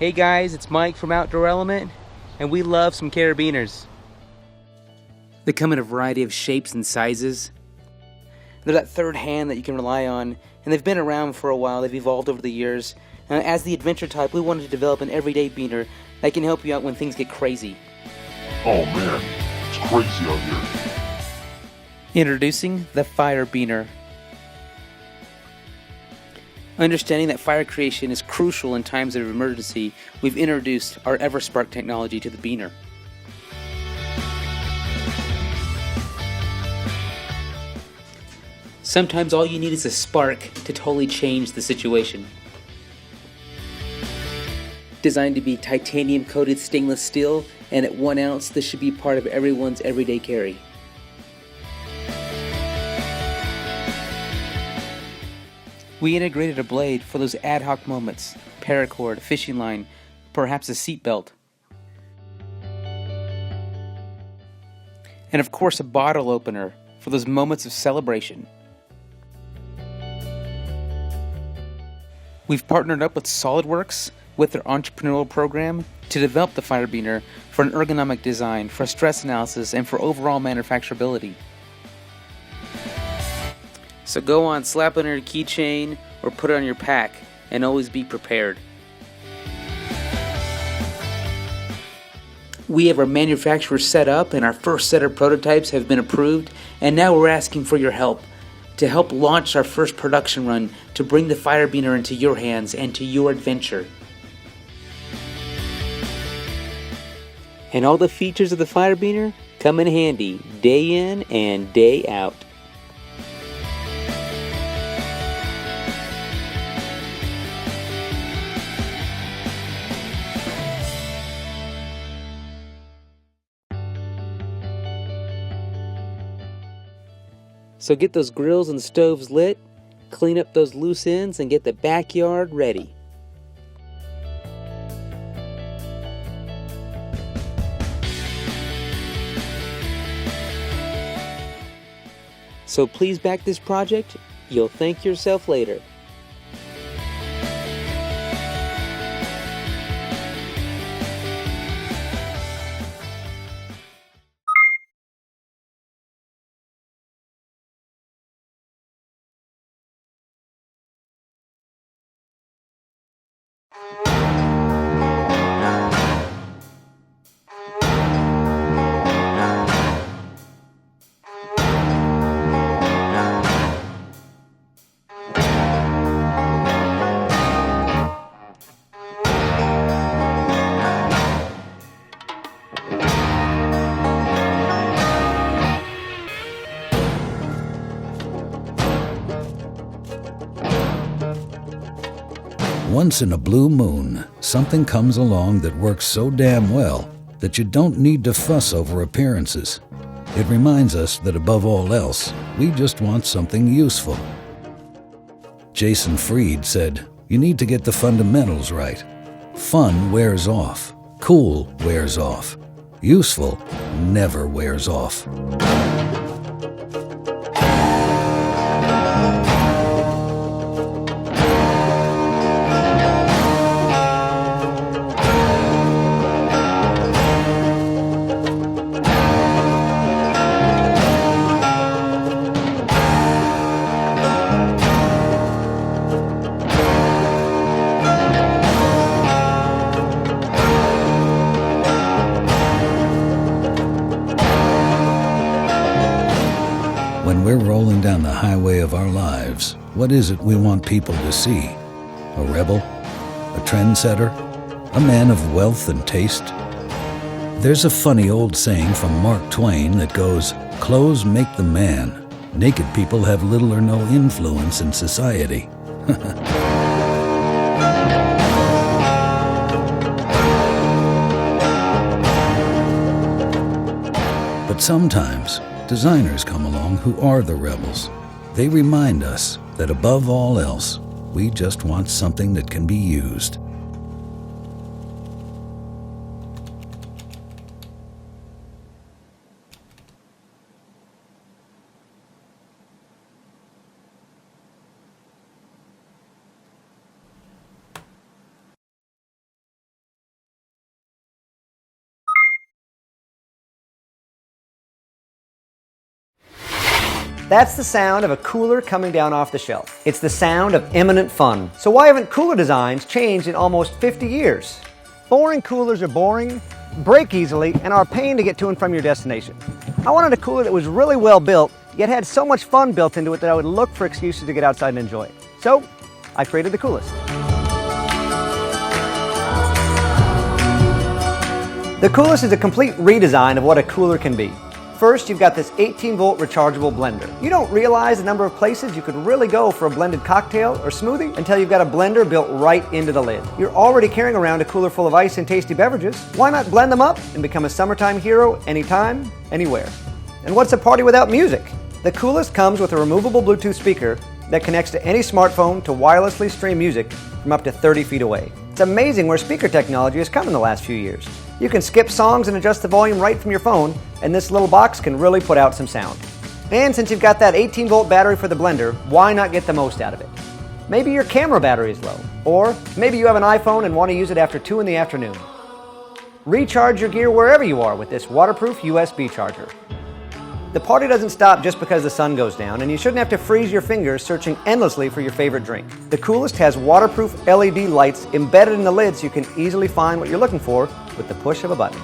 Hey guys, it's Mike from Outdoor Element, and we love some carabiners. They come in a variety of shapes and sizes. They're that third hand that you can rely on, and they've been around for a while. They've evolved over the years. As the adventure type, we wanted to develop an everyday beaner that can help you out when things get crazy. Oh man, it's crazy out here. Introducing the firebiner. Understanding that fire creation is crucial in times of emergency, we've introduced our EverSpark technology to the beaner. Sometimes all you need is a spark to totally change the situation. Designed to be titanium-coated stainless steel, and at 1 ounce, this should be part of everyone's everyday carry. We integrated a blade for those ad hoc moments, paracord, a fishing line, perhaps a seat belt. And of course a bottle opener for those moments of celebration. We've partnered up with SolidWorks with their entrepreneurial program to develop the firebiner for an ergonomic design, for stress analysis, and for overall manufacturability. So go on, slap it on your keychain or put it on your pack, and always be prepared. We have our manufacturer set up, and our first set of prototypes have been approved, and now we're asking for your help to help launch our first production run to bring the firebiner into your hands and to your adventure. And all the features of the firebiner come in handy day in and day out. So get those grills and stoves lit, clean up those loose ends, and get the backyard ready. So please back this project. You'll thank yourself later. Once in a blue moon, something comes along that works so damn well that you don't need to fuss over appearances. It reminds us that above all else, we just want something useful. Jason Fried said, "You need to get the fundamentals right. Fun wears off. Cool wears off. Useful never wears off." When we're rolling down the highway of our lives, what is it we want people to see? A rebel? A trendsetter? A man of wealth and taste? There's a funny old saying from Mark Twain that goes, "Clothes make the man. Naked people have little or no influence in society." But sometimes, designers come along who are the rebels. They remind us that above all else, we just want something that can be used. That's the sound of a cooler coming down off the shelf. It's the sound of imminent fun. So why haven't cooler designs changed in almost 50 years? Boring coolers are boring, break easily, and are a pain to get to and from your destination. I wanted a cooler that was really well built, yet had so much fun built into it that I would look for excuses to get outside and enjoy it. So I created the Coolest. The Coolest is a complete redesign of what a cooler can be. First, you've got this 18-volt rechargeable blender. You don't realize the number of places you could really go for a blended cocktail or smoothie until you've got a blender built right into the lid. You're already carrying around a cooler full of ice and tasty beverages. Why not blend them up and become a summertime hero anytime, anywhere? And what's a party without music? The Coolest comes with a removable Bluetooth speaker that connects to any smartphone to wirelessly stream music from up to 30 feet away. It's amazing where speaker technology has come in the last few years. You can skip songs and adjust the volume right from your phone, and this little box can really put out some sound. And since you've got that 18-volt battery for the blender, why not get the most out of it? Maybe your camera battery is low, or maybe you have an iPhone and want to use it after 2 in the afternoon. Recharge your gear wherever you are with this waterproof USB charger. The party doesn't stop just because the sun goes down, and you shouldn't have to freeze your fingers searching endlessly for your favorite drink. The Coolest has waterproof LED lights embedded in the lid so you can easily find what you're looking for with the push of a button.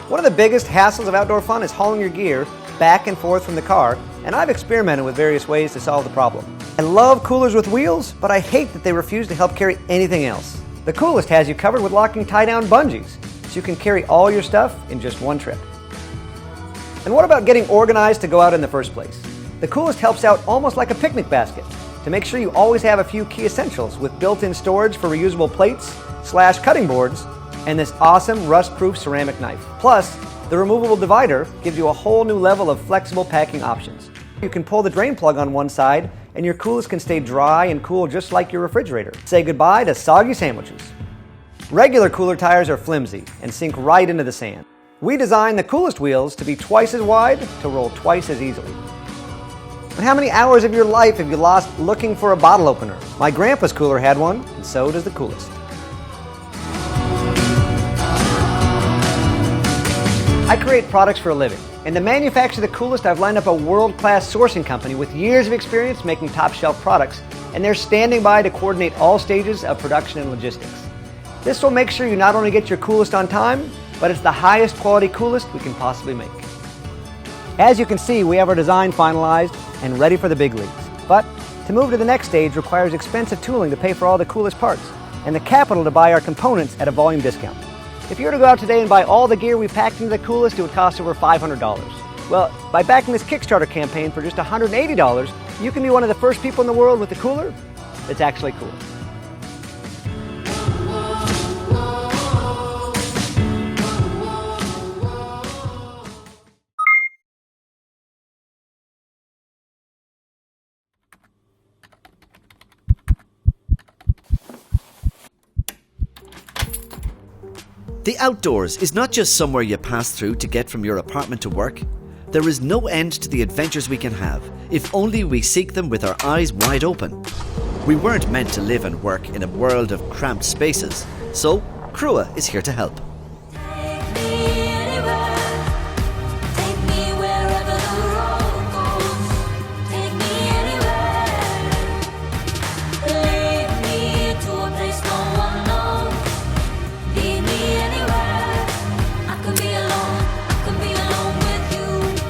One of the biggest hassles of outdoor fun is hauling your gear back and forth from the car, and I've experimented with various ways to solve the problem. I love coolers with wheels, but I hate that they refuse to help carry anything else. The Coolest has you covered with locking tie-down bungees, so you can carry all your stuff in just one trip. And what about getting organized to go out in the first place? The Coolest helps out almost like a picnic basket to make sure you always have a few key essentials with built-in storage for reusable plates, cutting boards, and this awesome rust-proof ceramic knife. Plus, the removable divider gives you a whole new level of flexible packing options. You can pull the drain plug on one side, and your Coolest can stay dry and cool just like your refrigerator. Say goodbye to soggy sandwiches. Regular cooler tires are flimsy and sink right into the sand. We designed the Coolest wheels to be twice as wide to roll twice as easily. And how many hours of your life have you lost looking for a bottle opener? My grandpa's cooler had one, and so does the Coolest. I create products for a living, and to manufacture the Coolest, I've lined up a world-class sourcing company with years of experience making top-shelf products, and they're standing by to coordinate all stages of production and logistics. This will make sure you not only get your Coolest on time, but it's the highest quality Coolest we can possibly make. As you can see, we have our design finalized and ready for the big leagues. But to move to the next stage requires expensive tooling to pay for all the Coolest parts, and the capital to buy our components at a volume discount. If you were to go out today and buy all the gear we packed into the Coolest, it would cost over $500. Well, by backing this Kickstarter campaign for just $180, you can be one of the first people in the world with a cooler that's actually cool. The outdoors is not just somewhere you pass through to get from your apartment to work. There is no end to the adventures we can have, if only we seek them with our eyes wide open. We weren't meant to live and work in a world of cramped spaces, so Crua is here to help.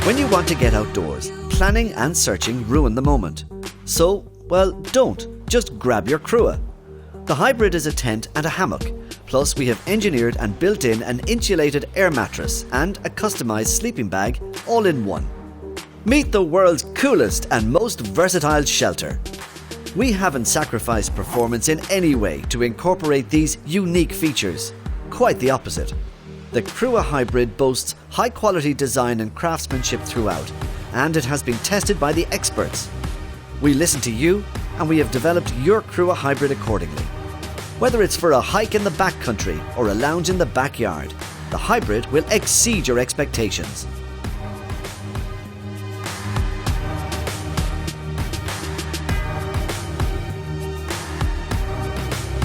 When you want to get outdoors, planning and searching ruin the moment. So, well, don't. Just grab your Crua. The hybrid is a tent and a hammock. Plus, we have engineered and built in an insulated air mattress and a customized sleeping bag all in one. Meet the world's coolest and most versatile shelter. We haven't sacrificed performance in any way to incorporate these unique features. Quite the opposite. The Crua Hybrid boasts high-quality design and craftsmanship throughout, and it has been tested by the experts. We listen to you, and we have developed your Crua Hybrid accordingly. Whether it's for a hike in the backcountry or a lounge in the backyard, the Hybrid will exceed your expectations.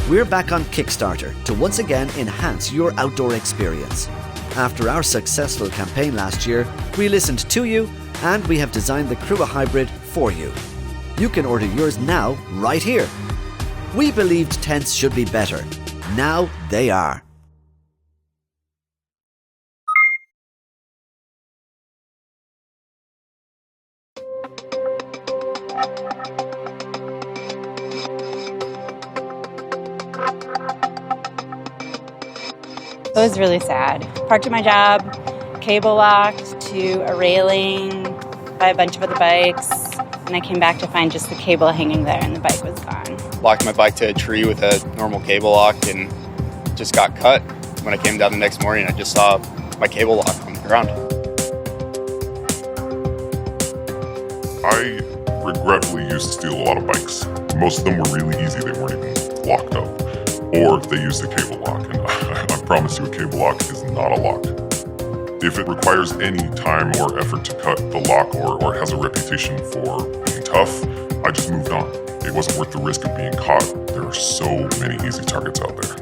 We're back on Kickstarter to once again enhance your outdoor experience. After our successful campaign last year, we listened to you and we have designed the Crua Hybrid for you. You can order yours now, right here. We believed tents should be better. Now they are. It was really sad. Parked at my job, cable locked to a railing by a bunch of other bikes, and I came back to find just the cable hanging there and the bike was gone. Locked my bike to a tree with a normal cable lock and just got cut. When I came down the next morning, I just saw my cable lock on the ground. I regretfully used to steal a lot of bikes. Most of them were really easy, they weren't even locked up. Or they used a cable lock, and I promise you a cable lock is not a lock. If it requires any time or effort to cut the lock or has a reputation for being tough, I just moved on. It wasn't worth the risk of being caught. There are so many easy targets out there.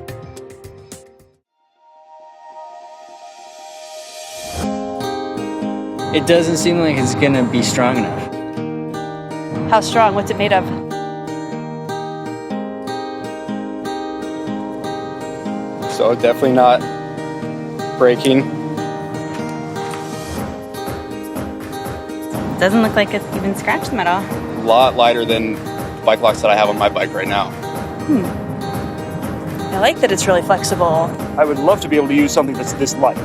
It doesn't seem like it's gonna be strong enough. How strong? What's it made of? So definitely not breaking. Doesn't look like it's even scratched them at all. A lot lighter than bike locks that I have on my bike right now. I like that it's really flexible. I would love to be able to use something that's this light.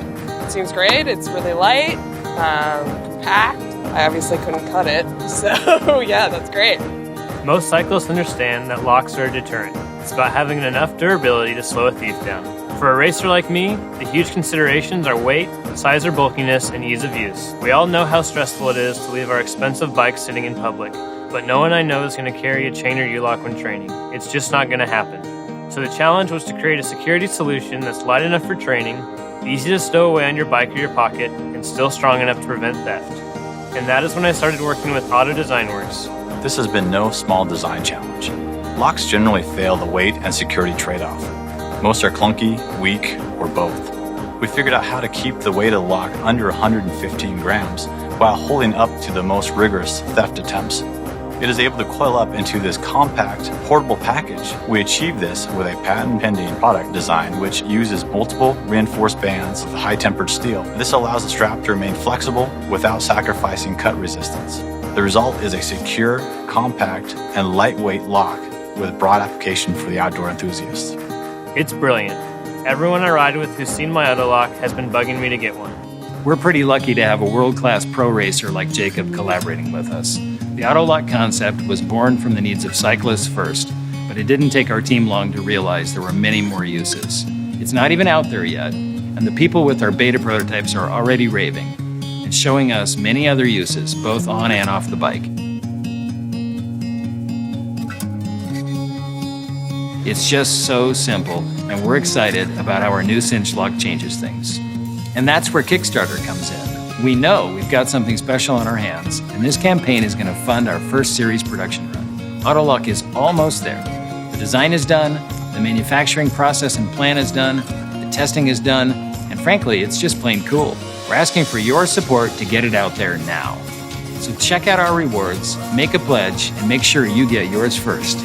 It seems great. It's really light, compact. I obviously couldn't cut it, so yeah, that's great. Most cyclists understand that locks are a deterrent. It's about having enough durability to slow a thief down. For a racer like me, the huge considerations are weight, size or bulkiness, and ease of use. We all know how stressful it is to leave our expensive bike sitting in public, but no one I know is going to carry a chain or U-lock when training. It's just not going to happen. So the challenge was to create a security solution that's light enough for training, easy to stow away on your bike or your pocket, and still strong enough to prevent theft. And that is when I started working with Auto Design Works. This has been no small design challenge. Locks generally fail the weight and security trade-off. Most are clunky, weak, or both. We figured out how to keep the weight of the lock under 115 grams while holding up to the most rigorous theft attempts. It is able to coil up into this compact, portable package. We achieved this with a patent-pending product design which uses multiple reinforced bands of high-tempered steel. This allows the strap to remain flexible without sacrificing cut resistance. The result is a secure, compact, and lightweight lock with broad application for the outdoor enthusiast. It's brilliant. Everyone I ride with who's seen my ottolock has been bugging me to get one. We're pretty lucky to have a world-class pro racer like Jacob collaborating with us. The ottolock concept was born from the needs of cyclists first, but it didn't take our team long to realize there were many more uses. It's not even out there yet, and the people with our beta prototypes are already raving and showing us many other uses, both on and off the bike. It's just so simple, and we're excited about how our new cinch lock changes things. And that's where Kickstarter comes in. We know we've got something special on our hands, and this campaign is going to fund our first series production run. Ottolock is almost there. The design is done, the manufacturing process and plan is done, the testing is done, and frankly, it's just plain cool. We're asking for your support to get it out there now. So check out our rewards, make a pledge, and make sure you get yours first.